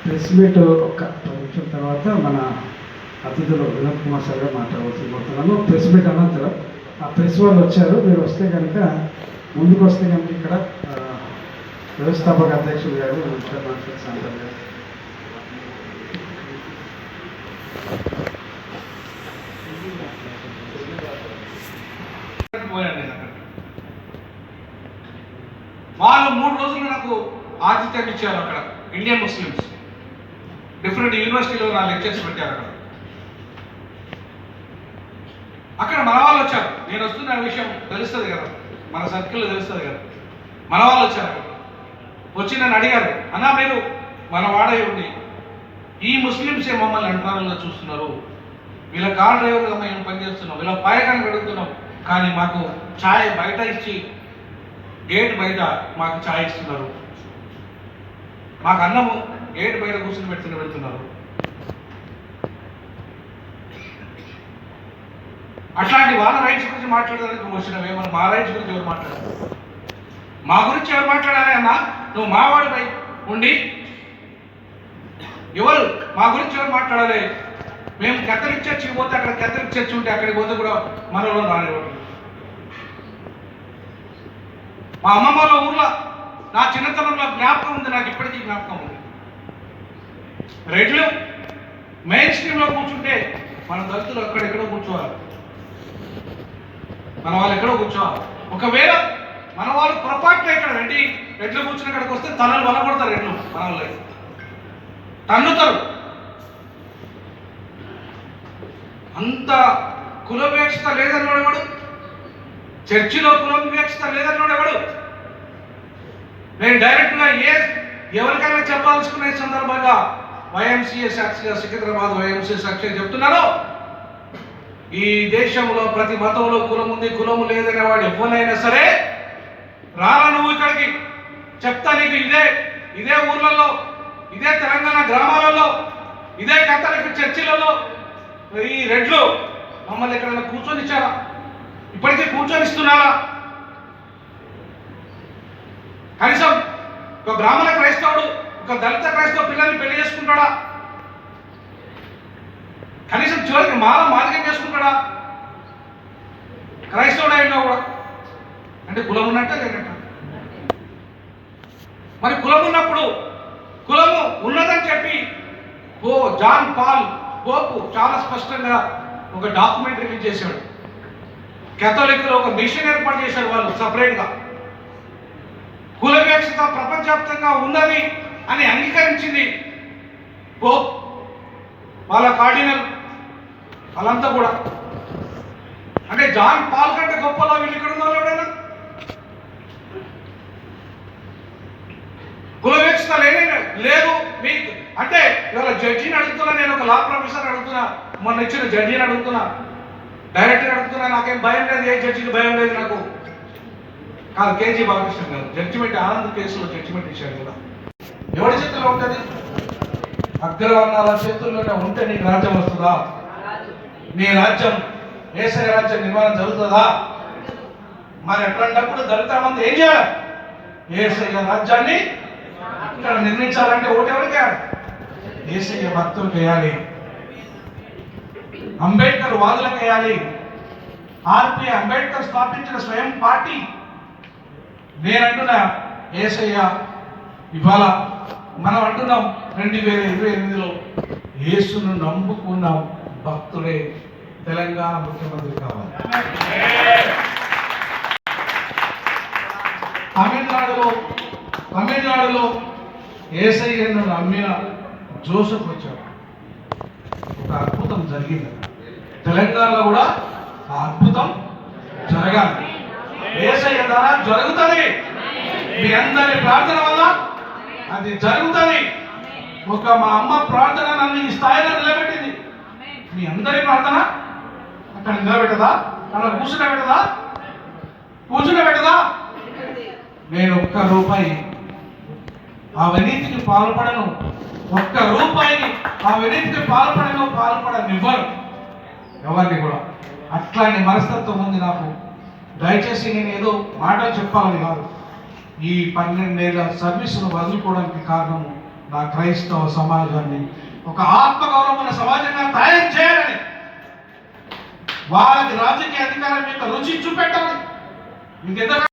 Press meet ఒక 10 నిమిషాల తర్వాత మన అతిథులు వినోద్ కుమార్ సార్ గారు మాట్లాడవలసిపోతున్నాను. ప్రెస్ మీట్ అనంతరం ఆ ప్రెస్ వాళ్ళు వచ్చారు. మీరు వస్తే కనుక ముందుకు వస్తే కనుక ఇక్కడ వ్యవస్థాపక అధ్యక్షులు గారు సాంతర్ గారు వాళ్ళు 3 రోజులు నాకు ఆతిథ్యం ఇచ్చారు. అక్కడ ఇండియన్ ముస్లిమ్స్ డిఫరెంట్ యూనివర్సిటీలో నా లెక్చర్స్ పెట్టారు. అక్కడ మన వాళ్ళు వచ్చారు. నేను వస్తున్న విషయం తెలుస్తుంది కదా, మన సర్కిల్లో తెలుస్తుంది కదా. మన వాళ్ళు వచ్చారు. వచ్చి నన్ను అడిగారు, అన్నా మీరు మన వాడై ఉండి ఈ ముస్లిమ్సే మమ్మల్ని అంటరాలుగా చూస్తున్నారు, వీళ్ళ కార్ డ్రైవర్గా మేము పనిచేస్తున్నాం, వీళ్ళ పాయకాన్ని అడుగుతున్నాం, కానీ మాకు ఛాయ్ బయట ఇచ్చి గేట్ బయట మాకు ఛాయ్ ఇస్తున్నారు, మాకు అన్నము గేట్ బయట కూర్చొని పెడుతున్నారు. అట్లాంటి వాళ్ళ రైట్స్ గురించి మాట్లాడడానికి వచ్చినవే, మనం మా రైట్స్ గురించి ఎవరు మాట్లాడారు? మా గురించి ఎవరు మాట్లాడాలి అన్నా? నువ్వు మావాడిపై ఉండి ఎవరు మా గురించి ఎవరు మాట్లాడాలి? మేము కేథలిక్ చర్చికి పోతే అక్కడ కేథలిక్ చర్చి ఉంటే అక్కడికి పోతే కూడా మనలో రానివ్వరు. మా అమ్మమ్మల ఊర్లో నా చిన్నతనంలో జ్ఞాపకం ఉంది, నాకు ఇప్పటికీ జ్ఞాపకం ఉంది. రెడ్లు మెయిన్ స్ట్రీమ్లో కూర్చుంటే మన దళితులు అక్కడెక్కడో కూర్చోవాలి, మన వాళ్ళు ఎక్కడో కూర్చోవాలి. ఒకవేళ మన వాళ్ళు పొరపాటున ఇక్కడ రెడ్లు కూర్చుని ఇక్కడికి వస్తే తలలు వలగొడతారు. రెడ్లు మన వాళ్ళు తన్నుతారు. అంత కుల వివక్షత లేదన్నాడు ఎవడు? చర్చిలో కుల వివక్షత లేదన్నాడు ఎవడు? నేను డైరెక్ట్గా ఎవరికైనా చెప్పాల్సుకునే సందర్భంగా వైఎంసీఏ సాక్షిగా, సికింద్రాబాద్ వైఎంసీఏ సాక్షిగా చెప్తున్నాను, ఈ దేశంలో ప్రతి మతంలో కులం ఉంది, కులము లేదనే వాడు ఎవరైనా సరే రారా నువ్వు ఇక్కడికి, చెప్తా నీకు. ఇదే ఊర్లలో, ఇదే తెలంగాణ గ్రామాలలో, ఇదే కేథలిక్ చర్చిలలో ఈ రెడ్లు మమ్మల్ని ఎక్కడైనా కూర్చొని ఇచ్చారా? ఇప్పటికీ కూర్చొని ఇస్తున్నారా? కనీసం ఒక బ్రాహ్మణ క్రైస్తవుడు ఒక దళిత క్రైస్తవ పిల్లల్ని పెళ్లి చేసుకుంటాడా? కనీసం చివరికి మాదిగం చేసుకుంటాడా? క్రైస్తవుడు అయినా కూడా అంటే కులం ఉన్నట్టే లేనట్ట. మరి కులం ఉన్నప్పుడు కులము ఉన్నదని చెప్పి జాన్ పాల్ పోపు చాలా స్పష్టంగా ఒక డాక్యుమెంట్ రిలీజ్ చేశాడు. కేథలిక్లో ఒక మిషన్ ఏర్పాటు చేశాడు వాళ్ళు సపరేట్గా. కుల వివక్షత ప్రపంచవ్యాప్తంగా ఉన్నది అని అంగీకరించింది పోప్, వాళ్ళ కార్డినల్, వాళ్ళంతా కూడా. అంటే జాన్ పాల్ కంటే గొప్పలా వీళ్ళు ఇక్కడ ఉన్న వాళ్ళు ఎవడైనా? కుల వివక్షత లేదు మీకు అంటే ఇవాళ జడ్జిని అడుగుతున్నా, నేను ఒక లా ప్రొఫెసర్ అడుగుతున్నా, మొన్న ఇచ్చిన జడ్జిని అడుగుతున్నా, డైరెక్టర్ అడుగుతున్నా, నాకేం భయం లేదు, ఏ జడ్జికి భయం లేదు నాకు. కాదు, కేజీ బాలకృష్ణ గారు జడ్జిమెంట్ ఆనంద్ కేసులో జడ్జిమెంట్ ఇచ్చాడు కదా, ఎవరి చేతుల్లో ఉంటుంది? అగ్రవర్ణాల చేతుల్లోనే ఉంటే నీకు రాజ్యం వస్తుందా? నీ రాజ్యం ఏసఐ రాజ్యం నిర్మాణం జరుగుతుందా? మరి ఎట్లాంటప్పుడు దళిత మంది ఏం చేయాలి? ఏసఐ రాజ్యాన్ని ఇక్కడ నిర్మించాలంటే ఓటెవరికి? ఏసయ్య భక్తులకు వేయాలి, అంబేద్కర్ వాదులకు వేయాలి. ఆర్పి అంబేద్కర్ స్థాపించిన స్వయం పార్టీ. నేనంటున్నా ఏసయ్య ఇవాళ మనం అంటున్నాం 2028లో యేసును నమ్ముకున్న భక్తుడే తెలంగాణ ముఖ్యమంత్రి కావాలి. తమిళనాడులో ఏసయ్యను నమ్మిన జోసెఫ్ వచ్చాడు, ఒక అద్భుతం జరిగింది. తెలంగాణలో కూడా ఆ అద్భుతం జరగాలి. ఏసయ్య ద్వారా జరుగుతుంది. మీ అందరి ప్రార్థన వల్ల అది జరుగుతుంది. ఒక మా అమ్మ ప్రార్థన నన్ను ఈ స్థాయిలో నిలబెట్టింది. మీ అందరి ప్రార్థన అక్కడ నిలబెట్టదా? అక్కడ కూర్చుండబెట్టదా? నేను ఒక్క రూపాయి అవినీతికి పాల్పడను, ఒక్క రూపాయిని అవినీతికి పాల్పడనివ్వరు ఎవరిని కూడా. అట్లాంటి మనస్తత్వం ఉంది నాకు. దయచేసి నేను ఏదో మాటలు చెప్పాలని కాదు, ఈ 12 ఏళ్ల సర్వీసును వదులుకోవడానికి కారణము ఆ క్రైస్తవ సమాజాన్ని ఒక ఆత్మగౌరవమైన సమాజంగా తయారు చేయాలని, వాళ్ళకి రాజకీయ అధికారం యొక్క రుచి చూపెట్టాలి. ఇంకెంత